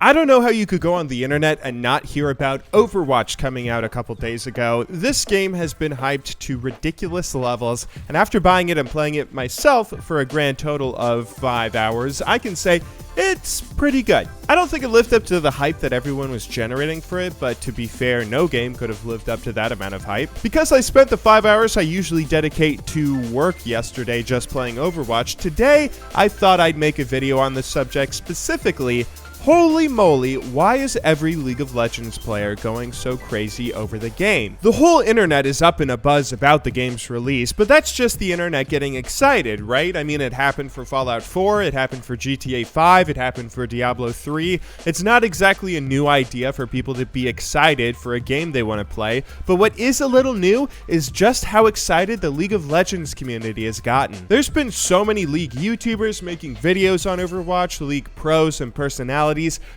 I don't know how you could go on the internet and not hear about Overwatch coming out a couple days ago. This game has been hyped to ridiculous levels, and after buying it and playing it myself for a grand total of 5 hours, I can say it's pretty good. I don't think it lived up to the hype that everyone was generating for it, but to be fair, no game could have lived up to that amount of hype. Because I spent the 5 hours I usually dedicate to work yesterday just playing Overwatch, today I thought I'd make a video on the subject specifically. Holy moly, why is every League of Legends player going so crazy over the game? The whole internet is up in a buzz about the game's release, but that's just the internet getting excited, right? I mean, it happened for Fallout 4, it happened for GTA 5, it happened for Diablo 3. It's not exactly a new idea for people to be excited for a game they want to play, but what is a little new is just how excited the League of Legends community has gotten. There's been so many League YouTubers making videos on Overwatch, League pros and personalities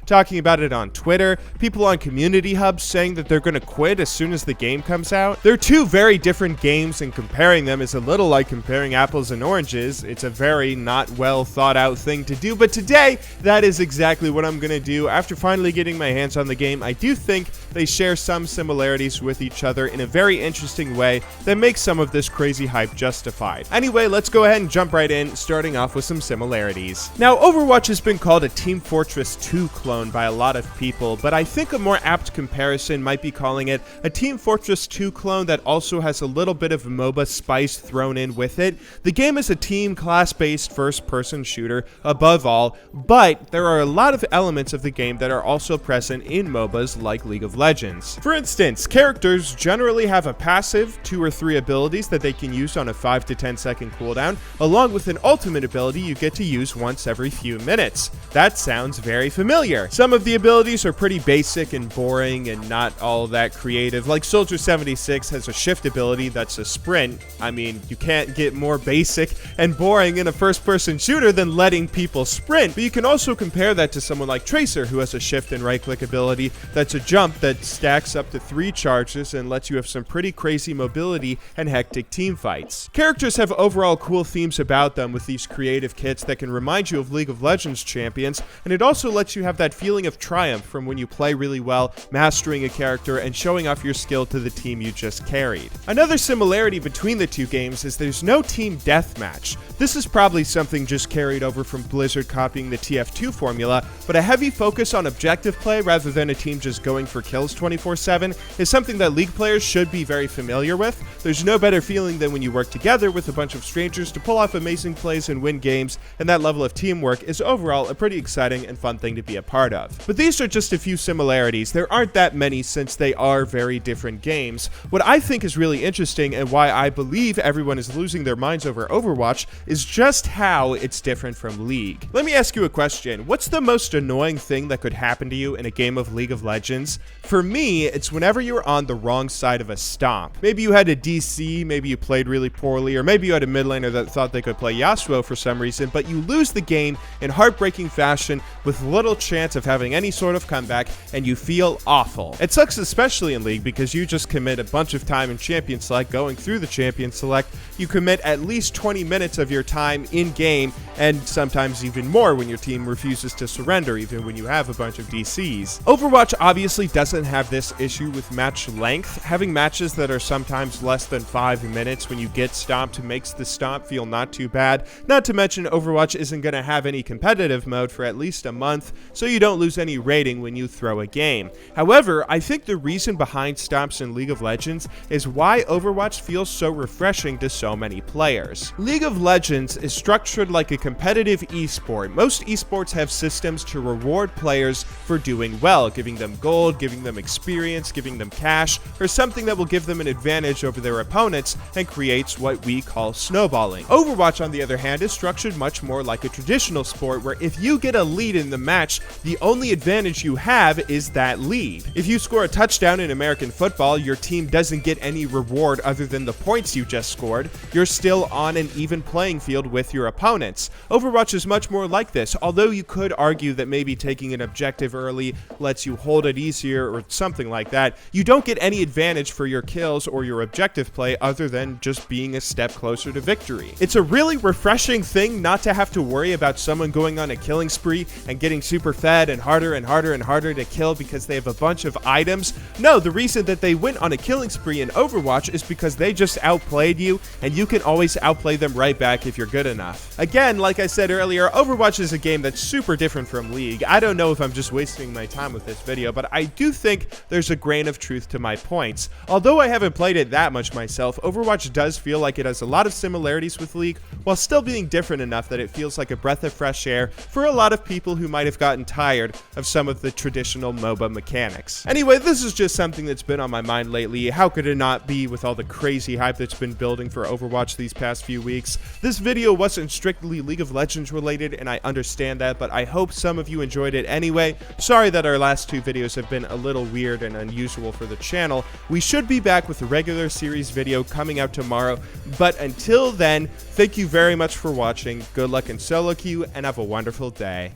talking about it on Twitter, people on community hubs saying that they're going to quit as soon as the game comes out. They're two very different games, and comparing them is a little like comparing apples and oranges. It's a very not well thought out thing to do, but today that is exactly what I'm going to do. After finally getting my hands on the game, I do think they share some similarities with each other in a very interesting way that makes some of this crazy hype justified. Anyway, let's go ahead and jump right in, starting off with some similarities. Now, Overwatch has been called a Team Fortress 2 clone by a lot of people, but I think a more apt comparison might be calling it a Team Fortress 2 clone that also has a little bit of MOBA spice thrown in with it. The game is a team class-based first-person shooter above all, but there are a lot of elements of the game that are also present in MOBAs like League of Legends. For instance, characters generally have a passive, 2 or 3 abilities that they can use on a 5 to 10 second cooldown, along with an ultimate ability you get to use once every few minutes. That sounds very familiar. Some of the abilities are pretty basic and boring and not all that creative. Like Soldier 76 has a shift ability that's a sprint. I mean, you can't get more basic and boring in a first-person shooter than letting people sprint. But you can also compare that to someone like Tracer, who has a shift and right-click ability that's a jump that stacks up to 3 charges and lets you have some pretty crazy mobility and hectic team fights. Characters have overall cool themes about them with these creative kits that can remind you of League of Legends champions, and it also lets you have that feeling of triumph from when you play really well, mastering a character and showing off your skill to the team you just carried. Another similarity between the two games is there's no team deathmatch. This is probably something just carried over from Blizzard copying the TF2 formula, but a heavy focus on objective play rather than a team just going for kills 24/7 is something that League players should be very familiar with. There's no better feeling than when you work together with a bunch of strangers to pull off amazing plays and win games, and that level of teamwork is overall a pretty exciting and fun thing to be a part of. But these are just a few similarities. There aren't that many since they are very different games. What I think is really interesting and why I believe everyone is losing their minds over Overwatch is just how it's different from League. Let me ask you a question. What's the most annoying thing that could happen to you in a game of League of Legends? For me, it's whenever you're on the wrong side of a stomp. Maybe you had a DC, maybe you played really poorly, or maybe you had a mid laner that thought they could play Yasuo for some reason, but you lose the game in heartbreaking fashion with little chance of having any sort of comeback, and you feel awful. It sucks especially in League because you just commit a bunch of time in Champion Select going through the Champion Select. You commit at least 20 minutes of your time in game, and sometimes even more when your team refuses to surrender, even when you have a bunch of DCs. Overwatch obviously doesn't have this issue with match length. Having matches that are sometimes less than 5 minutes when you get stomped makes the stomp feel not too bad. Not to mention Overwatch isn't going to have any competitive mode for at least a month, so you don't lose any rating when you throw a game. However, I think the reason behind stomps in League of Legends is why Overwatch feels so refreshing to so many players. League of Legends is structured like a competitive esport. Most esports have systems to reward players for doing well, giving them gold, giving them experience, giving them cash, or something that will give them an advantage over their opponents and creates what we call snowballing. Overwatch, on the other hand, is structured much more like a traditional sport where if you get a lead in the match, the only advantage you have is that lead. If you score a touchdown in American football, your team doesn't get any reward other than the points you just scored. You're still on an even playing field with your opponents. Overwatch is much more like this, although you could argue that maybe taking an objective early lets you hold it easier or something like that. You don't get any advantage for your kills or your objective play other than just being a step closer to victory. It's a really refreshing thing not to have to worry about someone going on a killing spree and getting super fed and harder and harder and harder to kill because they have a bunch of items. No, the reason that they went on a killing spree in Overwatch is because they just outplayed you, and you can always outplay them right back if you're good enough. Again, like I said earlier, Overwatch is a game that's super different from League. I don't know if I'm just wasting my time with this video, but I do think there's a grain of truth to my points. Although I haven't played it that much myself, Overwatch does feel like it has a lot of similarities with League, while still being different enough that it feels like a breath of fresh air for a lot of people who might have gotten tired of some of the traditional MOBA mechanics. Anyway, this is just something that's been on my mind lately. How could it not be with all the crazy hype that's been building for Overwatch these past few weeks? This video wasn't strictly League of Legends related, and I understand that, but I hope some of you enjoyed it anyway. Sorry that our last two videos have been a little weird and unusual for the channel. We should be back with a regular series video coming out tomorrow, but until then, thank you very much for watching. Good luck in solo queue, and have a wonderful day.